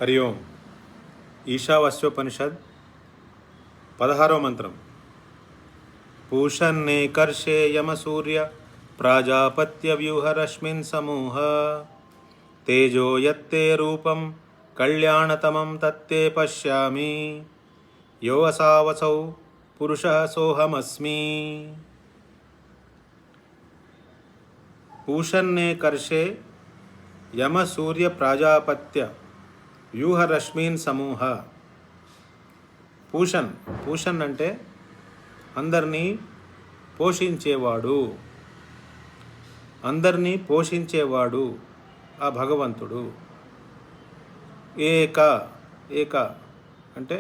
హరి ఓం. ఈశావాస్యోపనిషద్ 16వ మంత్రం. పూషన్నే కర్షే యమ సూర్య ప్రాజాపత్య వ్యూహరశ్మిన్ సమూహ తేజో యత్తే రూపం కళ్యాణతమం తత్తే పశ్యామి యో అసావసౌ పురుషః సోహమస్మి. పూషన్నే కర్షే యమ సూర్య ప్రాజాపత్య వ్యూహరశ్మిన్ సమూహ. పూషన్ అంటే అందరినీ పోషించేవాడు ఆ భగవంతుడు. ఏక అంటే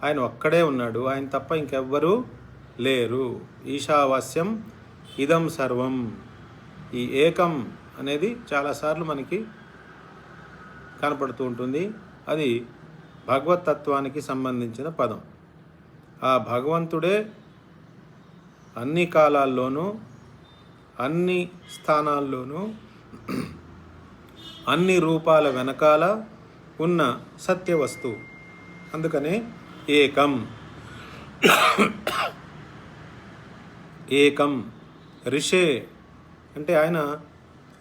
ఆయన ఒక్కడే ఉన్నాడు, ఆయన తప్ప ఇంకెవ్వరూ లేరు. ఈశావాస్యం ఇదం సర్వం. ఈ ఏకం అనేది చాలాసార్లు మనకి కనపడుతూ ఉంటుంది. అది భగవతత్వానికి సంబంధించిన పదం. ఆ భగవంతుడే అన్ని కాలాల్లోనూ అన్ని స్థానాల్లోనూ అన్ని రూపాల వెనకాల ఉన్న సత్యవస్తువు. అందుకనే ఏకం. ఋషే అంటే ఆయన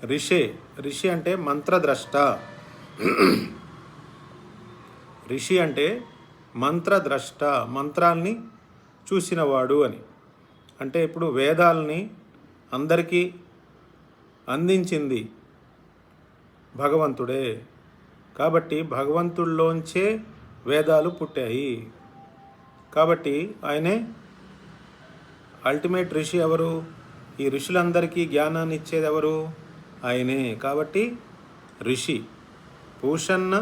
ఋషి అంటే మంత్రద్రష్ట. ఋషి అంటే మంత్రద్రష్ట, మంత్రాల్ని చూసినవాడు అని. అంటే ఇప్పుడు వేదాలని అందరికీ అందించింది భగవంతుడే. కాబట్టి భగవంతుల్లోంచే వేదాలు పుట్టాయి. కాబట్టి ఆయనే అల్టిమేట్ ఋషి. ఎవరు? ఈ ఋషులందరికీ జ్ఞానాన్ని ఇచ్చేది ఎవరు? ఆయనే. కాబట్టి ఋషి. పూషన్న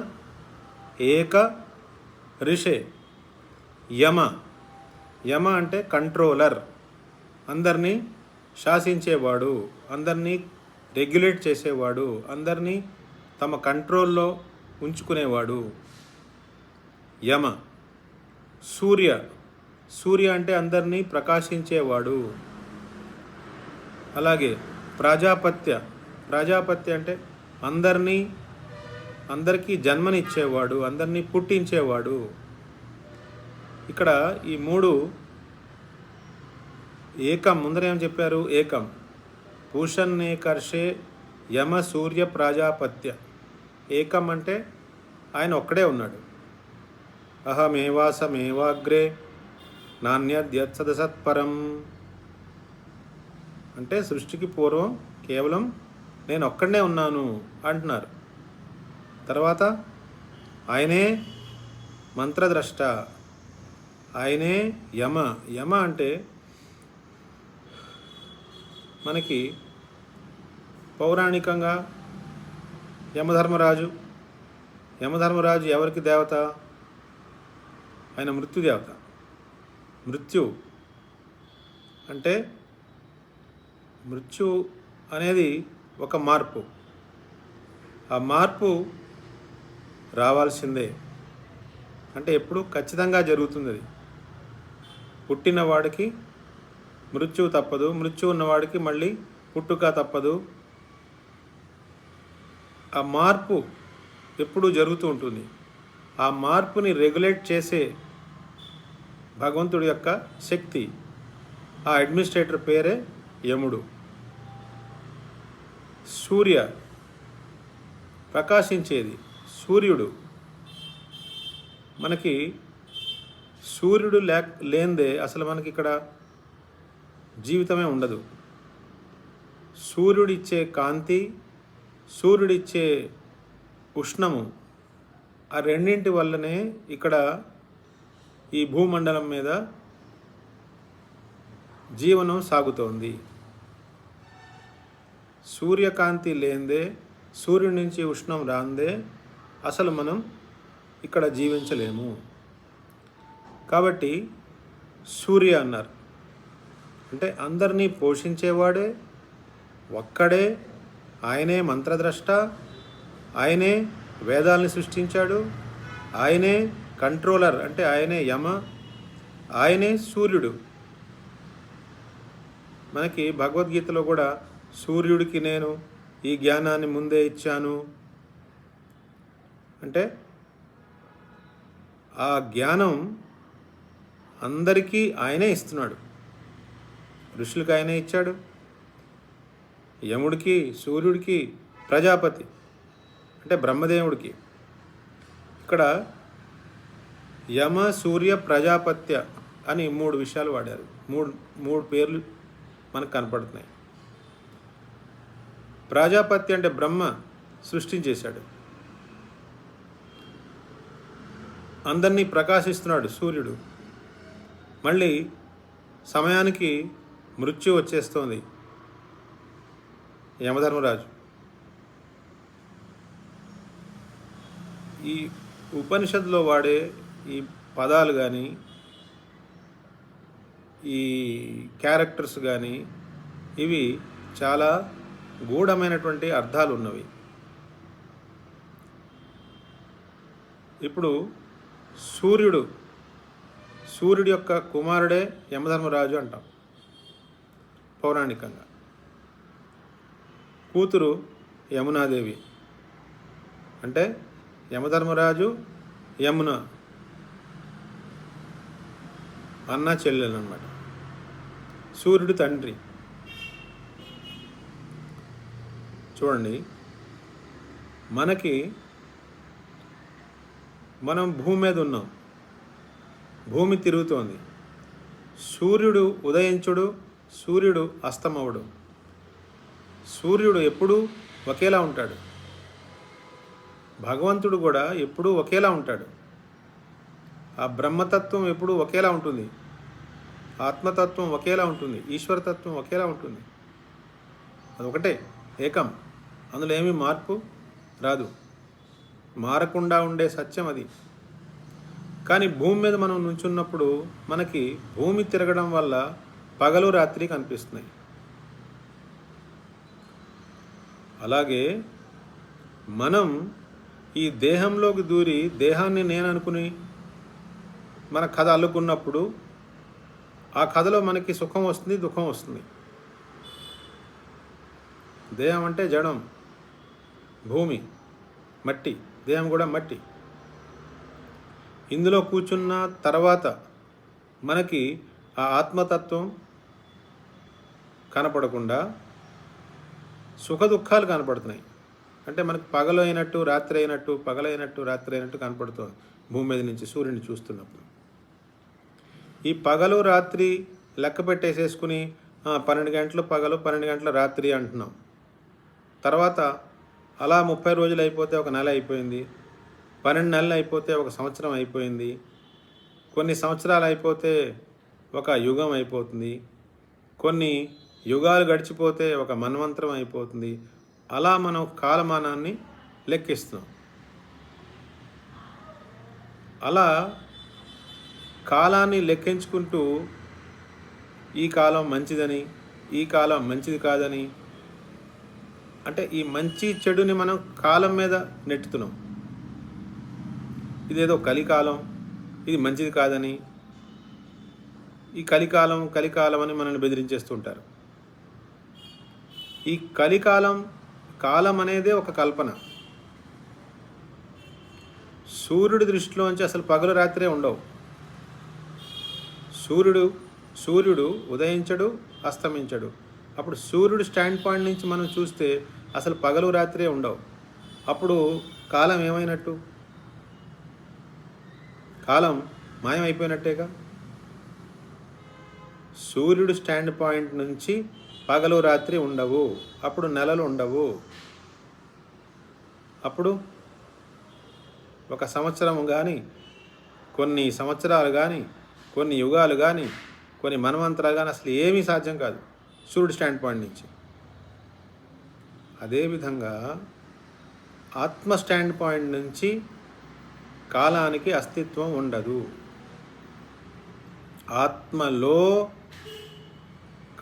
ఏక ఋషే. యమ అంటే కంట్రోలర్, అందరినీ శాసించేవాడు, అందరినీ రెగ్యులేట్ చేసేవాడు, అందరినీ తమ కంట్రోల్లో ఉంచుకునేవాడు యమ. సూర్య అంటే అందరినీ ప్రకాశించేవాడు. అలాగే ప్రాజాపత్య అంటే అందరికీ జన్మనిచ్చేవాడు, అందరినీ పుట్టించేవాడు. ఇక్కడ ఈ మూడు ఏకం. ముందర ఏం చెప్పారు? ఏకం. పూషన్నే కర్షే యమ సూర్య ప్రాజాపత్య. ఏకం అంటే ఆయన ఒక్కడే ఉన్నాడు. అహమేవాసమేవాగ్రే నాణ్యద్యత్సదసత్పరం. అంటే సృష్టికి పూర్వం కేవలం నేను ఒక్కడనే ఉన్నాను అంటున్నారు. తర్వాత ఆయనే మంత్రద్రష్ట, ఆయనే యమ అంటే మనకి పౌరాణికంగా యమధర్మరాజు ఎవరికి దేవత? ఆయన మృత్యుదేవత. మృత్యు అనేది ఒక మార్పు. ఆ మార్పు రావాల్సిందే. అంటే ఎప్పుడు ఖచ్చితంగా జరుగుతుంది. అది పుట్టిన వాడికి మృత్యువు తప్పదు, మృత్యు ఉన్నవాడికి మళ్ళీ పుట్టుక తప్పదు. ఆ మార్పు ఎప్పుడూ జరుగుతూ ఉంటుంది. ఆ మార్పుని రెగ్యులేట్ చేసే భగవంతుడి యొక్క శక్తి, ఆ అడ్మినిస్ట్రేటర్ పేరే యముడు. సూర్య ప్రకాశించేది, సూర్యుడు. మనకి సూర్యుడు లేనిదే అసలు మనకి ఇక్కడ జీవితమే ఉండదు. సూర్యుడిచ్చే కాంతి, సూర్యుడిచ్చే ఉష్ణము, ఆ రెండింటి వల్లనే ఇక్కడ ఈ భూమండలం మీద జీవనం సాగుతోంది. సూర్యకాంతి లేనిదే, సూర్యుడి నుంచి ఉష్ణం రాందే అసలు మనం ఇక్కడ జీవించలేము. కాబట్టి సూర్య అన్నారు. అంటే అందరినీ పోషించేవాడే ఒక్కడే. ఆయనే మంత్రద్రష్ట, ఆయనే వేదాల్ని సృష్టించాడు, ఆయనే కంట్రోలర్ అంటే ఆయనే యమ, ఆయనే సూర్యుడు. మనకి భగవద్గీతలో కూడా సూర్యుడికి నేను ఈ జ్ఞానాన్ని ముందే ఇచ్చాను అంటే ఆ జ్ఞానం అందరికీ ఆయనే ఇస్తున్నాడు. ఋషులకు ఆయనే ఇచ్చాడు, యముడికి, సూర్యుడికి, ప్రజాపతి అంటే బ్రహ్మదేవుడికి. ఇక్కడ యమ, సూర్య, ప్రజాపత్య అని 3 విషయాలు వాడారు. మూడు పేర్లు మనకు కనపడుతున్నాయి. ప్రజాపతి అంటే బ్రహ్మ సృష్టించేశాడు, అందరినీ ప్రకాశిస్తున్నాడు సూర్యుడు. మళ్ళీ సమయానికి మృత్యు వచ్చేస్తోంది యమధర్మరాజు. ఈ ఉపనిషత్తులో వాడే ఈ పదాలు కానీ, ఈ క్యారెక్టర్స్ కానీ ఇవి చాలా గూఢమైనటువంటి అర్థాలు ఉన్నవి. ఇప్పుడు సూర్యుడి యొక్క కుమారుడే యమధర్మరాజు అంటాం పౌరాణికంగా. కూతురు యమునాదేవి అంటే యమధర్మరాజు, యమున అన్న చెల్లెలు అన్నమాట. సూర్యుడు తండ్రి. చూడండి, మనం భూమి మీద ఉన్నాం, భూమి తిరుగుతోంది. సూర్యుడు ఉదయించుడు, సూర్యుడు అస్తమవుడు. సూర్యుడు ఎప్పుడూ ఒకేలా ఉంటాడు, భగవంతుడు కూడా ఎప్పుడూ ఒకేలా ఉంటాడు. ఆ బ్రహ్మతత్వం ఎప్పుడూ ఒకేలా ఉంటుంది, ఆత్మతత్వం ఒకేలా ఉంటుంది, ఈశ్వరతత్వం ఒకేలా ఉంటుంది. అది ఒకటే, ఏకం. అందులో ఏమీ మార్పు రాదు, మారకుండా ఉండే సత్యం అది. కానీ భూమి మీద మనం నుంచున్నప్పుడు మనకి భూమి తిరగడం వల్ల పగలు రాత్రి కనిపిస్తున్నాయి. అలాగే మనం ఈ దేహంలోకి దూరి దేహాన్ని నేను అనుకుని మన కథ అల్లుకున్నప్పుడు ఆ కథలో మనకి సుఖం వస్తుంది, దుఃఖం వస్తుంది. దేహం అంటే జడం, భూమి, మట్టి. దేహం కూడా మట్టి. ఇందులో కూర్చున్న తర్వాత మనకి ఆ ఆత్మతత్వం కనపడకుండా సుఖ దుఃఖాలు కనపడుతున్నాయి. అంటే మనకు పగలు అయినట్టు రాత్రి అయినట్టు, పగలైనట్టు రాత్రి అయినట్టు కనపడుతుంది భూమి మీద నుంచి సూర్యుని చూస్తున్నప్పుడు. ఈ పగలు రాత్రి లెక్క పెట్టేసేసుకుని 12 గంటలు పగలు, 12 గంటల రాత్రి అంటున్నాం. తర్వాత అలా 30 రోజులు అయిపోతే ఒక నెల అయిపోయింది, 12 నెలలు అయిపోతే ఒక సంవత్సరం అయిపోయింది, కొన్ని సంవత్సరాలు అయిపోతే ఒక యుగం అయిపోతుంది, కొన్ని యుగాలు గడిచిపోతే ఒక మన్వంతరం అయిపోతుంది. అలా మనం కాలమానాన్ని లెక్కిస్తున్నాం. అలా కాలాన్ని లెక్కించుకుంటూ ఈ కాలం మంచిదని, ఈ కాలం మంచిది కాదని, అంటే ఈ మంచి చెడుని మనం కాలం మీద నెట్టుతున్నాం. ఇదేదో కలికాలం, ఇది మంచిది కాదని, ఈ కలికాలం అని మనల్ని బెదిరించేస్తుంటారు. ఈ కాలం అనేదే ఒక కల్పన. సూర్యుడి దృష్టిలోంచి అసలు పగలు రాత్రే ఉండవు. సూర్యుడు ఉదయించడు, అస్తమించడు. అప్పుడు సూర్యుడు స్టాండ్ పాయింట్ నుంచి మనం చూస్తే అసలు పగలు రాత్రే ఉండవు. అప్పుడు కాలం ఏమైనట్టు? కాలం మాయమైపోయినట్టేగా. సూర్యుడు స్టాండ్ పాయింట్ నుంచి పగలు రాత్రి ఉండవు, అప్పుడు నెలలు ఉండవు. అప్పుడు ఒక సంవత్సరం కానీ, కొన్ని సంవత్సరాలు కానీ, కొన్ని యుగాలు కానీ, కొన్ని మన్వంతరాలు కానీ అసలు ఏమీ సాధ్యం కాదు సూర్యుడు స్టాండ్ పాయింట్ నుంచి. అదేవిధంగా ఆత్మ స్టాండ్ పాయింట్ నుంచి కాలానికి అస్తిత్వం ఉండదు. ఆత్మలో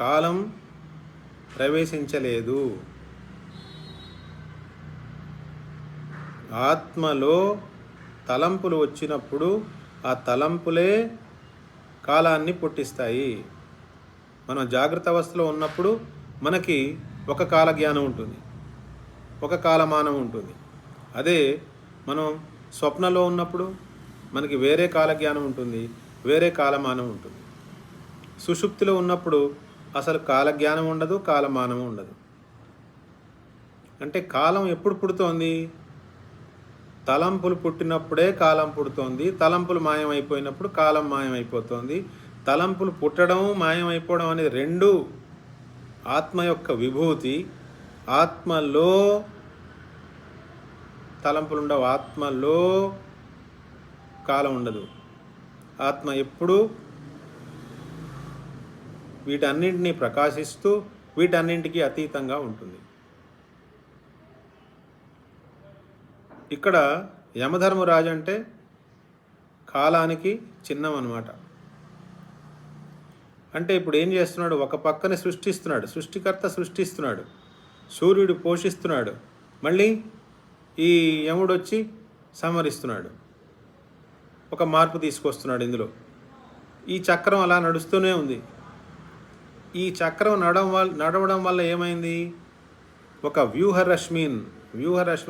కాలం ప్రవేశించలేదు. ఆత్మలో తలంపులు వచ్చినప్పుడు ఆ తలంపులే కాలాన్ని పుట్టిస్తాయి. మనం జాగ్రత్త అవస్థలో ఉన్నప్పుడు మనకి ఒక కాల జ్ఞానం ఉంటుంది, ఒక కాలమానం ఉంటుంది. అదే మనం స్వప్నలో ఉన్నప్పుడు మనకి వేరే కాలజ్ఞానం ఉంటుంది, వేరే కాలమానం ఉంటుంది. సుషుప్తిలో ఉన్నప్పుడు అసలు కాలజ్ఞానం ఉండదు, కాలమానం ఉండదు. అంటే కాలం ఎప్పుడు పుడుతోంది? తలంపులు పుట్టినప్పుడే కాలం పుడుతోంది. తలంపులు మాయమైపోయినప్పుడు కాలం మాయమైపోతుంది. తలంపులు పుట్టడం మాయమైపోవడం అనేది రెండు ఆత్మ యొక్క విభూతి. ఆత్మలో తలంపులు ఉండవు, ఆత్మలో కాలం ఉండదు. ఆత్మ ఎప్పుడూ వీటన్నింటినీ ప్రకాశిస్తూ వీటన్నింటికి అతీతంగా ఉంటుంది. ఇక్కడ యమధర్మరాజు అంటే కాలానికి చిహ్నం అన్నమాట. అంటే ఇప్పుడు ఏం చేస్తున్నాడు? ఒక పక్కనే సృష్టిస్తున్నాడు, సృష్టికర్త సృష్టిస్తున్నాడు, సూర్యుడు పోషిస్తున్నాడు, మళ్ళీ ఈ యముడు వచ్చి సంహరిస్తున్నాడు, ఒక మార్పు తీసుకొస్తున్నాడు ఇందులో. ఈ చక్రం అలా నడుస్తూనే ఉంది. ఈ చక్రం నడవడం వల్ల ఏమైంది? ఒక వ్యూహరశ్మిన్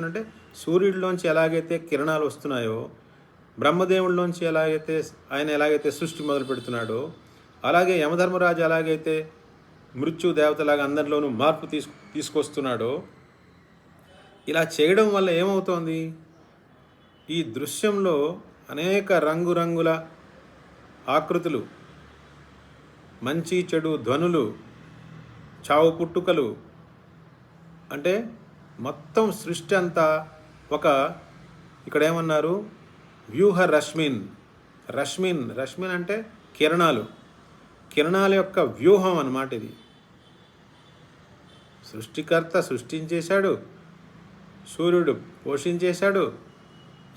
అంటే సూర్యుడిలోంచి ఎలాగైతే కిరణాలు వస్తున్నాయో, బ్రహ్మదేవుడిలోంచి ఆయన ఎలాగైతే సృష్టి మొదలు పెడుతున్నాడో, అలాగే యమధర్మరాజు ఎలాగైతే మృత్యు దేవతలాగా అందరిలోనూ మార్పు తీసుకొస్తున్నాడో, ఇలా చేయడం వల్ల ఏమవుతోంది? ఈ దృశ్యంలో అనేక రంగురంగుల ఆకృతులు, మంచి చెడు ధ్వనులు, చావు పుట్టుకలు, అంటే మొత్తం సృష్టి అంతా ఒక, ఇక్కడ ఏమన్నారు? వ్యూహ రశ్మిన్ అంటే కిరణాల యొక్క వ్యూహం అన్నమాట ఇది. సృష్టికర్త సృష్టించేశాడు, సూర్యుడు పోషించేశాడు,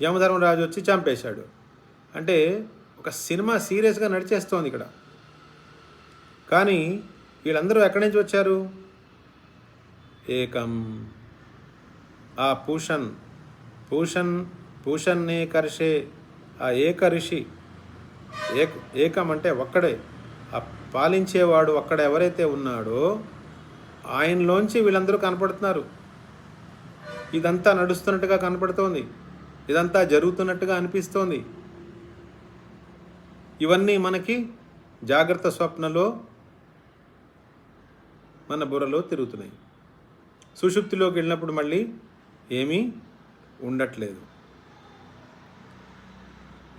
యమధర్మరాజు వచ్చి చంపేశాడు. అంటే ఒక సినిమా సీరియస్గా నడిచేస్తోంది ఇక్కడ. కానీ వీళ్ళందరూ ఎక్కడి నుంచి వచ్చారు? ఏకం. ఆ పూషన్నే కర్షే, ఆ ఏక ఋషి, ఏకం అంటే ఒక్కడే, ఆ పాలించేవాడు ఒక్కడ ఎవరైతే ఉన్నాడో ఆయనలోంచి వీళ్ళందరూ కనపడుతున్నారు. ఇదంతా నడుస్తున్నట్టుగా కనపడుతోంది, ఇదంతా జరుగుతున్నట్టుగా అనిపిస్తోంది. ఇవన్నీ మనకి జాగ్రత్త స్వప్నలో మన బుర్రలో తిరుగుతున్నాయి. సుషుప్తిలోకి వెళ్ళినప్పుడు మళ్ళీ ఏమీ ఉండట్లేదు.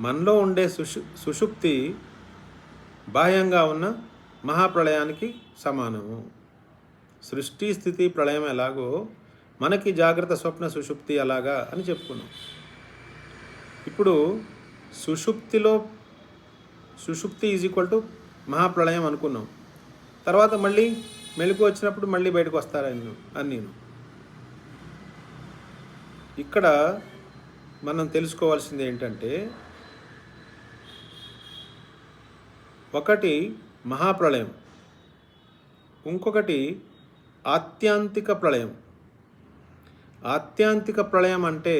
మనలో ఉండే సుషుప్తి బాహ్యంగా ఉన్న మహాప్రళయానికి సమానము. సృష్టి స్థితి ప్రళయం ఎలాగో మనకి జాగ్రత్త స్వప్న సుషుప్తి అలాగా అని చెప్పుకున్నాం. ఇప్పుడు సుషుప్తి ఈజ్ ఈక్వల్ టు మహాప్రళయం అనుకున్నాం. తర్వాత మళ్ళీ మెలకు వచ్చినప్పుడు మళ్ళీ బయటకు వస్తారని నేను ఇక్కడ మనం తెలుసుకోవాల్సింది ఏంటంటే, ఒకటి మహాప్రళయం, ఇంకొకటి ఆత్యాంతిక ప్రళయం. ఆత్యాంతిక ప్రళయం అంటే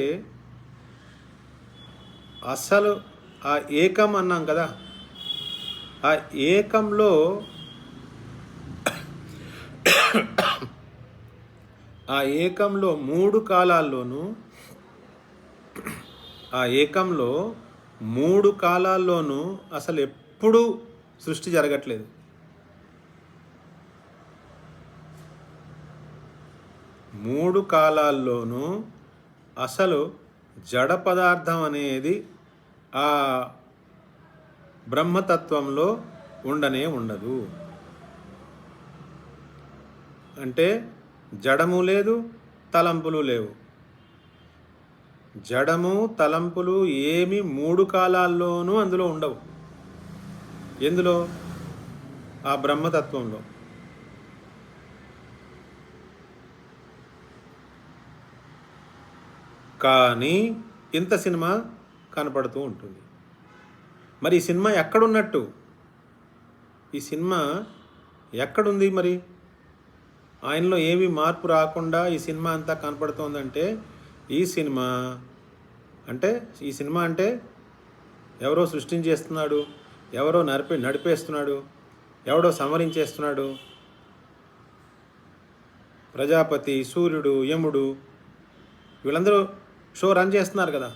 అసలు ఆ ఏకం అన్నాం కదా, ఆ ఏకంలో మూడు కాలాల్లోనూ, అసలు ఎప్పుడూ సృష్టి జరగట్లేదు. మూడు కాలాల్లోనూ అసలు జడ పదార్థం అనేది ఆ బ్రహ్మతత్వంలో ఉండనే ఉండదు. అంటే జడము లేదు, తలంపులు లేవు. జడము తలంపులు ఏమి మూడు కాలాల్లోనూ అందులో ఉండవు. ఎందులో? ఆ బ్రహ్మతత్వంలో. కానీ ఇంత సినిమా కనపడుతూ ఉంటుంది. మరి ఈ సినిమా ఎక్కడున్నట్టు? ఈ సినిమా ఎక్కడుంది? మరి ఆయనలో ఏమీ మార్పు రాకుండా ఈ సినిమా అంతా కనపడుతోందంటే, ఈ సినిమా అంటే ఎవరో సృష్టించేస్తున్నాడు, ఎవరో నడిపేస్తున్నాడు, ఎవడో సంవరించేస్తున్నాడు. ప్రజాపతి, సూర్యుడు, యముడు వీళ్ళందరూ షో రన్ చేస్తున్నారు కదా.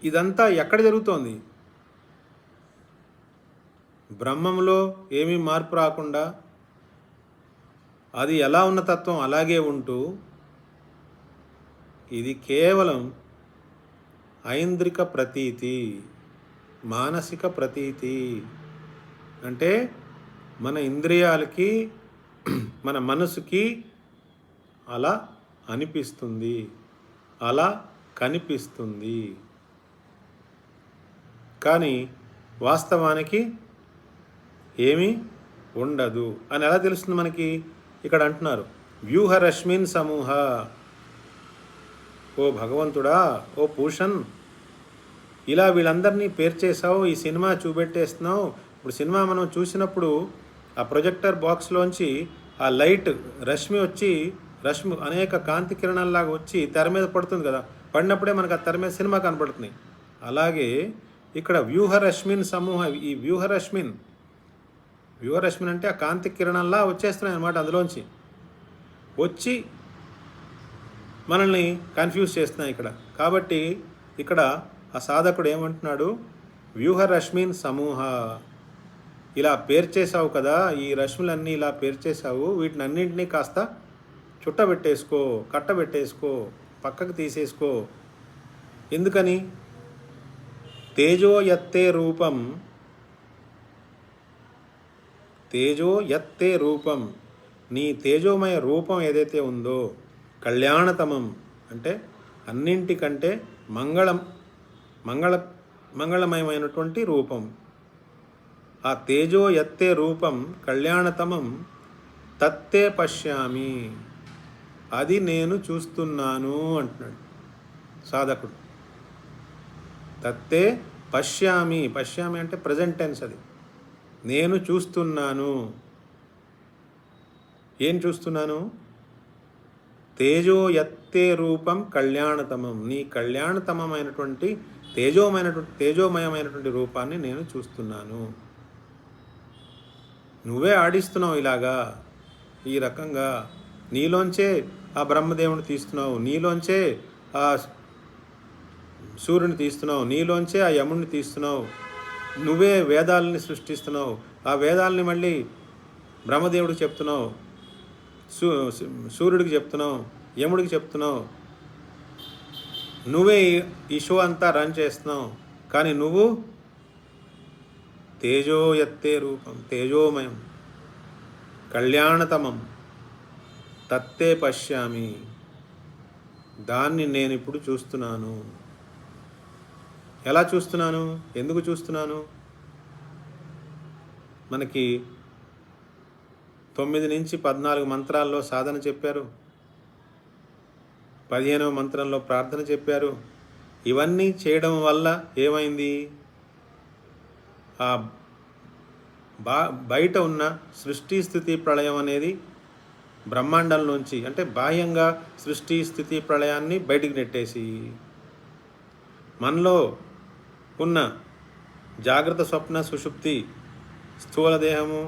ఇదంతా ఎక్కడ జరుగుతోంది? బ్రహ్మంలో ఏమీ మార్పు రాకుండా అది ఎలా ఉన్న తత్వం అలాగే ఉంటూ, ఇది కేవలం ఐంద్రిక ప్రతీతి, మానసిక ప్రతీతి. అంటే మన ఇంద్రియాలకి మన మనసుకి అలా అనిపిస్తుంది, అలా కనిపిస్తుంది. కానీ వాస్తవానికి ఏమీ ఉండదు అని ఎలా తెలుస్తుంది మనకి? ఇక్కడ అంటున్నారు వ్యూహరశ్మిన్ సమూహ. ఓ భగవంతుడా, ఓ పూషన్, ఇలా వీళ్ళందరినీ పేర్చేసావు, ఈ సినిమా చూపెట్టేస్తున్నావు. ఇప్పుడు సినిమా మనం చూసినప్పుడు ఆ ప్రొజెక్టర్ బాక్స్లోంచి ఆ లైట్ రశ్మి వచ్చి, రశ్మి అనేక కాంతి కిరణాల్లాగా వచ్చి తెర మీద పడుతుంది కదా, పడినప్పుడే మనకు ఆ తెర మీద సినిమా కనపడుతుంది. అలాగే ఇక్కడ వ్యూహరశ్మిన్ సమూహ, ఈ వ్యూహరశ్మిన్ అంటే ఆ కాంతి కిరణాల్లా వచ్చేస్తున్నాయి అన్నమాట. అందులోంచి వచ్చి మనల్ని కన్ఫ్యూజ్ చేస్తున్నాయి ఇక్కడ. కాబట్టి ఇక్కడ ఆ సాధకుడు ఏమంటున్నాడు? వ్యూహరశ్మిన్ సమూహ, ఇలా పేర్చేసావు కదా, ఈ రశ్ములన్నీ ఇలా పేర్చేసావు, వీటిని అన్నింటినీ కాస్త చుట్టబెట్టేసుకో, కట్టబెట్టేసుకో, పక్కకు తీసేసుకో. ఎందుకని? తేజో యత్తే రూపం, తేజో యత్తే రూపం, నీ తేజోమయ రూపం ఏదైతే ఉందో, కళ్యాణతమం అంటే అన్నింటికంటే మంగళమయమైనటువంటి రూపం. ఆ తేజో యత్తే రూపం కళ్యాణతమం తత్తే పశ్యామి, అది నేను చూస్తున్నాను అంటున్నాడు సాధకుడు. తత్తే పశ్యామి, పశ్యామి అంటే ప్రజెంట్ టెన్స్, అది నేను చూస్తున్నాను. ఏం చూస్తున్నాను? తేజో యత్తే రూపం కళ్యాణతమం, నీ కళ్యాణతమమైనటువంటి తేజోమయమైనటువంటి రూపాన్ని నేను చూస్తున్నాను. నువ్వే ఆడిస్తున్నావు ఇలాగా, ఈ రకంగా నీలోంచే ఆ బ్రహ్మదేవుని తీస్తున్నావు, నీలోంచే ఆ సూర్యుని తీస్తున్నావు, నీలోంచే ఆ యముడిని తీస్తున్నావు. నువ్వే వేదాలని సృష్టిస్తున్నావు, ఆ వేదాలని మళ్ళీ బ్రహ్మదేవుడికి చెప్తున్నావు, సూర్యుడికి చెప్తున్నావు, యముడికి చెప్తున్నావు. నువ్వే ఈ షో అంతా రన్ చేస్తున్నావు. కానీ నువ్వు తేజో యత్తే రూపం, తేజోమయం కళ్యాణతమం తత్తే పశ్యామి, దాన్ని నేను ఇప్పుడు చూస్తున్నాను. ఎలా చూస్తున్నాను? ఎందుకు చూస్తున్నాను? మనకి 9 నుంచి 14 మంత్రాల్లో సాధన చెప్పారు, 15వ మంత్రంలో ప్రార్థన చెప్పారు. ఇవన్నీ చేయడం వల్ల ఏమైంది? ఆ బయట ఉన్న సృష్టి స్థితి ప్రళయం అనేది బ్రహ్మాండంలోంచి, అంటే బాహ్యంగా సృష్టి స్థితి ప్రళయాన్ని బయటికి నెట్టేసి, మనలో ఉన్న జాగ్రత్త స్వప్న సుషుప్తి, స్థూల దేహము,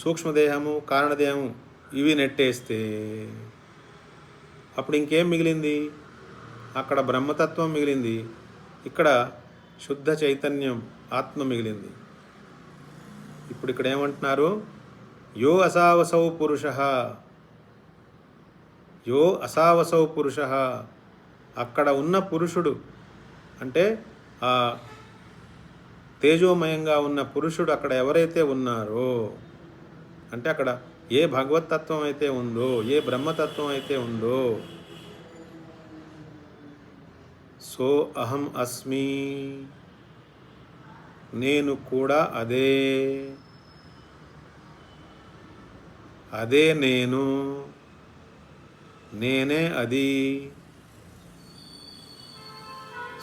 సూక్ష్మదేహము, కారణదేహము, ఇవి నెట్టేస్తే అప్పుడు ఇంకేం మిగిలింది? అక్కడ బ్రహ్మతత్వం మిగిలింది, ఇక్కడ శుద్ధ చైతన్యం ఆత్మ మిగిలింది. ఇప్పుడు ఇక్కడ ఏమంటున్నారు? యో అసావసౌ పురుష, యో అసావసౌ పురుష, అక్కడ ఉన్న పురుషుడు అంటే ఆ తేజోమయంగా ఉన్న పురుషుడు అక్కడ ఎవరైతే ఉన్నారో, అంటే అక్కడ ఏ భగవతత్వం అయితే ఉందో, ఏ బ్రహ్మతత్వం అయితే ఉందో, సో అహం అస్మి, నేను కూడా అదే, అదే నేను, నేనే అది.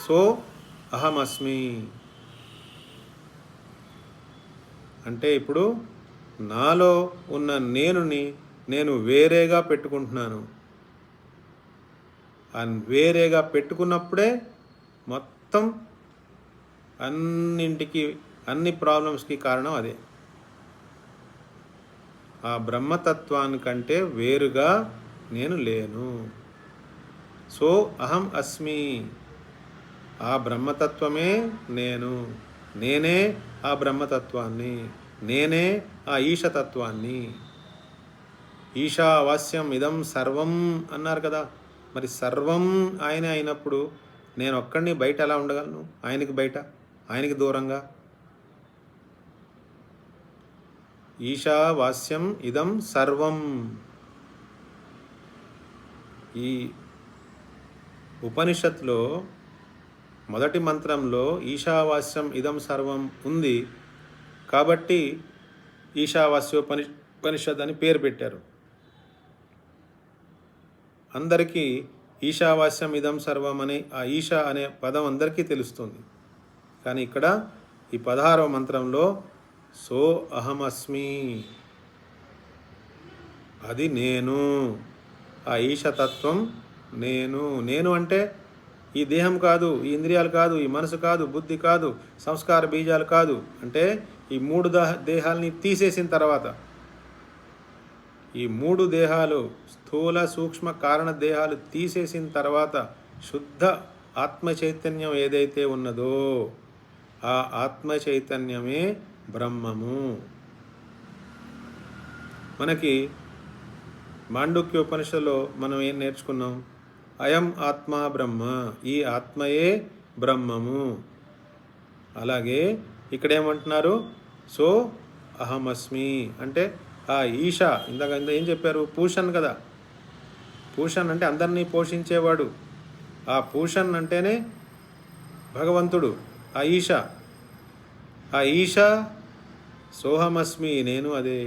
సో అహం అస్మి అంటే ఇప్పుడు నాలో ఉన్న నేనుని నేను వేరేగా పెట్టుకుంటున్నాను. వేరేగా పెట్టుకున్నప్పుడే మొత్తం అన్ని ప్రాబ్లమ్స్కి కారణం అదే. ఆ బ్రహ్మతత్వానికంటే వేరుగా నేను లేను. సో అహం అస్మి, ఆ బ్రహ్మతత్వమే నేను, నేనే ఆ బ్రహ్మతత్వాన్ని, నేనే ఆ ఈశతత్వాన్ని. ఈశావాస్యం ఇదం సర్వం అన్నారు కదా. మరి సర్వం ఆయనే అయినప్పుడు నేను ఒక్కడిని బయట ఎలా ఉండగలను? ఆయనకి బయట, ఆయనకి దూరంగా. ఈశావాస్యం ఇదం సర్వం. ఈ ఉపనిషత్తులో మొదటి మంత్రంలో ఈశావాస్యం ఇదం సర్వం ఉంది కాబట్టి ఉపనిషత్ అని పేరు పెట్టారు. అందరికీ ఈశావాస్యం ఇదం సర్వం అని ఆ ఈశా అనే పదం అందరికీ తెలుస్తుంది. కానీ ఇక్కడ ఈ 16వ మంత్రంలో సో అహమస్మి, అది నేను, ఆ ఈశతత్వం నేను. నేను అంటే ఈ దేహం కాదు, ఈ ఇంద్రియాలు కాదు, ఈ మనసు కాదు, బుద్ధి కాదు, సంస్కార బీజాలు కాదు. అంటే ఈ 3 దేహాలని తీసేసిన తర్వాత, ఈ 3 దేహాలు స్థూల సూక్ష్మ కారణ దేహాలు తీసేసిన తర్వాత శుద్ధ ఆత్మ చైతన్యం ఏదైతే ఉన్నదో ఆ ఆత్మ చైతన్యమే బ్రహ్మము. మనకి మాండుక్యోపనిషత్తులో మనం ఏం నేర్చుకున్నాం? అయం ఆత్మ బ్రహ్మ, ఈ ఆత్మయే బ్రహ్మము. అలాగే ఇక్కడేమంటున్నారు? సో అహమస్మి అంటే ఆ ఈశ. ఇందాక ఏం చెప్పారు? పూషన్ కదా. పూషన్ అంటే అందరినీ పోషించేవాడు. ఆ పూషన్ అంటేనే భగవంతుడు, ఆ ఈశ. ఆ ఈశ సోహమస్మి, నేను అదే.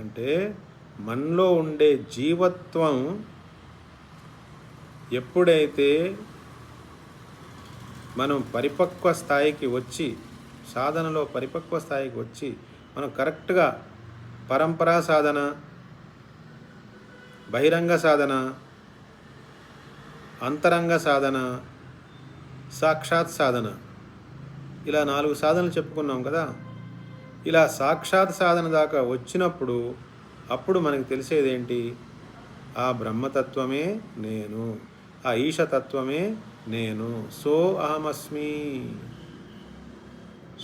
అంటే మనలో ఉండే జీవత్వం ఎప్పుడైతే మనం పరిపక్వ స్థాయికి వచ్చి, సాధనలో పరిపక్వ స్థాయికి వచ్చి మనం కరెక్ట్గా పరంపరా సాధన, బహిరంగ సాధన, అంతరంగ సాధన, సాక్షాత్ సాధన, ఇలా 4 సాధనలు చెప్పుకున్నాం కదా. ఇలా సాక్షాత్ సాధన దాకా వచ్చినప్పుడు అప్పుడు మనకు తెలిసేదేంటి? ఆ బ్రహ్మతత్వమే నేను, ఆ ఈశతత్వమే నేను. సో అహమస్మి,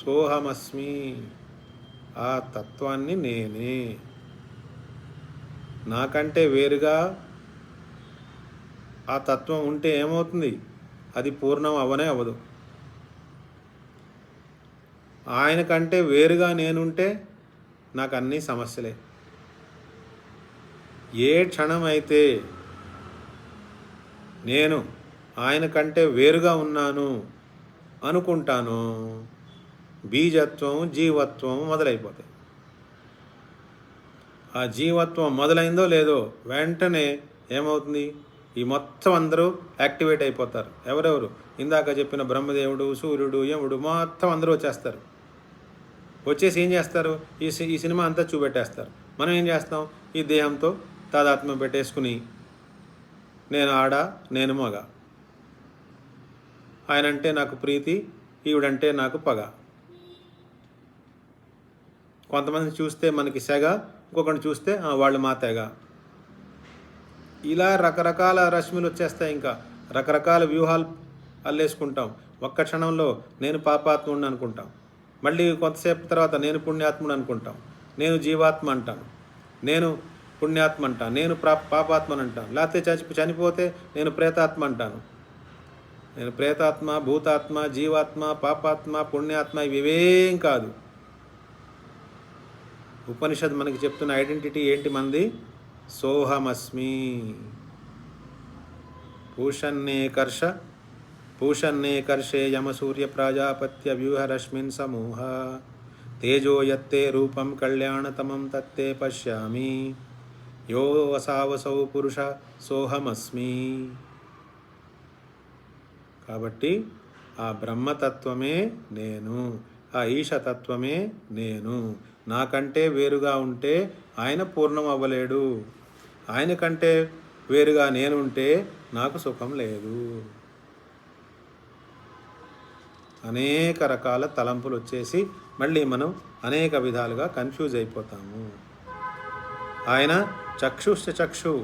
సోహమస్మి, ఆ తత్వాన్ని నేనే. నాకంటే వేరుగా ఆ తత్వం ఉంటే ఏమవుతుంది? అది పూర్ణం అవ్వనే అవ్వదు. ఆయన కంటే వేరుగా నేనుంటే నాకు అన్నీ సమస్యలే. ఏ క్షణమైతే నేను ఆయన కంటే వేరుగా ఉన్నాను అనుకుంటానో బీజత్వం, జీవత్వం మొదలైపోతాయి. ఆ జీవత్వం మొదలైందో లేదో వెంటనే ఏమవుతుంది? ఈ మొత్తం అందరూ యాక్టివేట్ అయిపోతారు. ఎవరెవరు? ఇందాక చెప్పిన బ్రహ్మదేవుడు, సూర్యుడు, యముడు మొత్తం అందరూ వచ్చేస్తారు. వచ్చేసి ఏం చేస్తారు? ఈ సినిమా అంతా చూపెట్టేస్తారు. మనం ఏం చేస్తాం? ఈ దేహంతో తాదాత్మ్యం పెట్టేసుకుని నేను ఆడ, నేను మగ, ఆయనంటే నాకు ప్రీతి, ఈవిడంటే నాకు పగ. కొంతమంది చూస్తే మనకి సెగ, ఇంకొకరిని చూస్తే వాళ్ళు మా తెగ. ఇలా రకరకాల రశ్మిలు వచ్చేస్తాయి. ఇంకా రకరకాల వ్యూహాలు అల్లేసుకుంటాం. ఒక్క క్షణంలో నేను పాపాత్ముడిని అనుకుంటాం. మళ్ళీ కొంతసేపు తర్వాత నేను పుణ్యాత్ముడు అనుకుంటాం. నేను జీవాత్మ అంటాను, నేను పుణ్యాత్మ అంటాను, నేను పాపాత్మని అంటాను. లేకపోతే చనిపోతే నేను ప్రేతాత్మ అంటాను. నేను ప్రేతాత్మ, భూతాత్మ, జీవాత్మ, పాపాత్మ, పుణ్యాత్మ ఇవేం కాదు. ఉపనిషత్ మనకి చెప్తున్న ఐడెంటిటీ ఏంటి? మంది సోహమస్మి. పూషన్నే కర్షే యమ సూర్య ప్రాజాపత్య వ్యూహరశ్మిన్ సమూహ తేజో యత్తే రూపం కళ్యాణతమం తత్తే పశ్యామి యో వసావసౌ పురుష సోహమస్మి. కాబట్టి ఆ బ్రహ్మతత్వమే నేను, ఆ ఈశతత్వమే నేను. నాకంటే వేరుగా ఉంటే ఆయన పూర్ణం అవ్వలేడు. ఆయన కంటే వేరుగా నేనుంటే నాకు సుఖం లేదు. అనేక రకాల తలంపులు వచ్చేసి మళ్ళీ మనం అనేక విధాలుగా కన్ఫ్యూజ్ అయిపోతాము. ఆయన చక్షుశ్చ చక్షు,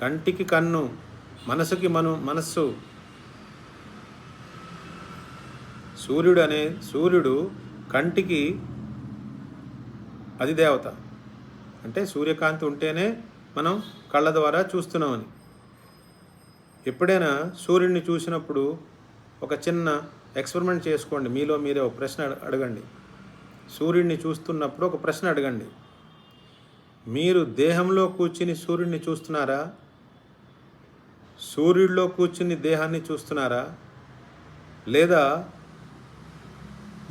కంటికి కన్ను, మనసుకి మనస్సు. సూర్యుడు కంటికి అధిదేవత. అంటే సూర్యకాంతి ఉంటేనే మనం కళ్ళ ద్వారా చూస్తున్నామని. ఎప్పుడైనా సూర్యుడిని చూసినప్పుడు ఒక చిన్న ఎక్స్పెరిమెంట్ చేసుకోండి. మీలో మీరే ఒక ప్రశ్న అడగండి. సూర్యుడిని చూస్తున్నప్పుడు ఒక ప్రశ్న అడగండి. మీరు దేహంలో కూర్చుని సూర్యుడిని చూస్తున్నారా? సూర్యుడిలో కూర్చుని దేహాన్ని చూస్తున్నారా? లేదా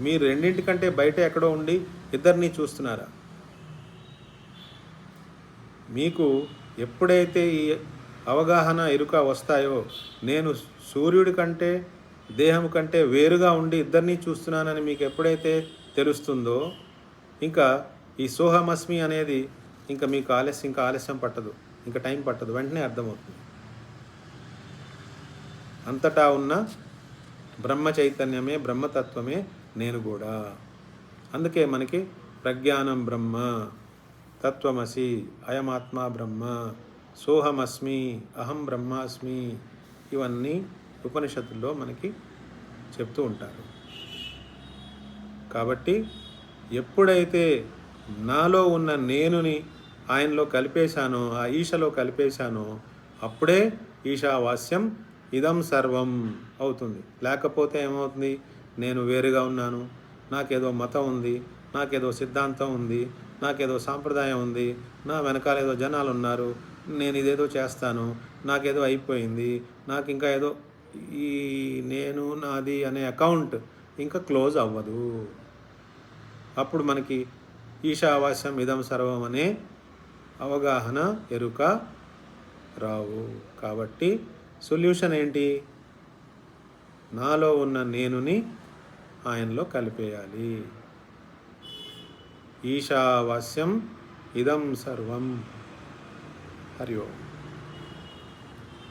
మీరు రెండింటికంటే బయట ఎక్కడో ఉండి ఇద్దరిని చూస్తున్నారా? మీకు ఎప్పుడైతే ఈ అవగాహన ఎరుక వస్తాయో, నేను సూర్యుడి కంటే దేహం కంటే వేరుగా ఉండి ఇద్దరిని చూస్తున్నానని మీకు ఎప్పుడైతే తెలుస్తుందో, ఇంకా ఈ సోహమస్మి అనేది ఇంకా మీకు ఆలస్యం పట్టదు, ఇంకా టైం పట్టదు, వెంటనే అర్థమవుతుంది. అంతటా ఉన్న బ్రహ్మ చైతన్యమే, బ్రహ్మతత్వమే నేను కూడా. అందుకే మనకి ప్రజ్ఞానం బ్రహ్మ, తత్వమసి, అయమాత్మా బ్రహ్మ, సోహమస్మి, అహం బ్రహ్మాస్మి, ఇవన్నీ ఉపనిషత్తుల్లో మనకి చెప్తూ ఉంటారు. కాబట్టి ఎప్పుడైతే నాలో ఉన్న నేనుని ఆయనలో కలిపేశానో, ఆ ఈశలో కలిపేశానో, అప్పుడే ఈశావాస్యం ఇదం సర్వం అవుతుంది. లేకపోతే ఏమవుతుంది? నేను వేరుగా ఉన్నాను, నాకేదో మతం ఉంది, నాకేదో సిద్ధాంతం ఉంది, నాకేదో సాంప్రదాయం ఉంది, నా వెనకాల ఏదో జనాలు ఉన్నారు, నేను ఇదేదో చేస్తాను, నాకేదో అయిపోయింది, నాకు ఇంకా ఏదో ఈ నేను నాది అనే అకౌంట్ ఇంకా క్లోజ్ అవ్వదు. అప్పుడు మనకి ఈశావాస్యం ఇదం సర్వం అనే అవగాహన, ఎరుక రావు. కాబట్టి సొల్యూషన్ ఏంటి? నాలో ఉన్న నేనుని ఆయనలో కలిపేయాలి. ఈశావాస్యం ఇదం సర్వం. హరి ఓం.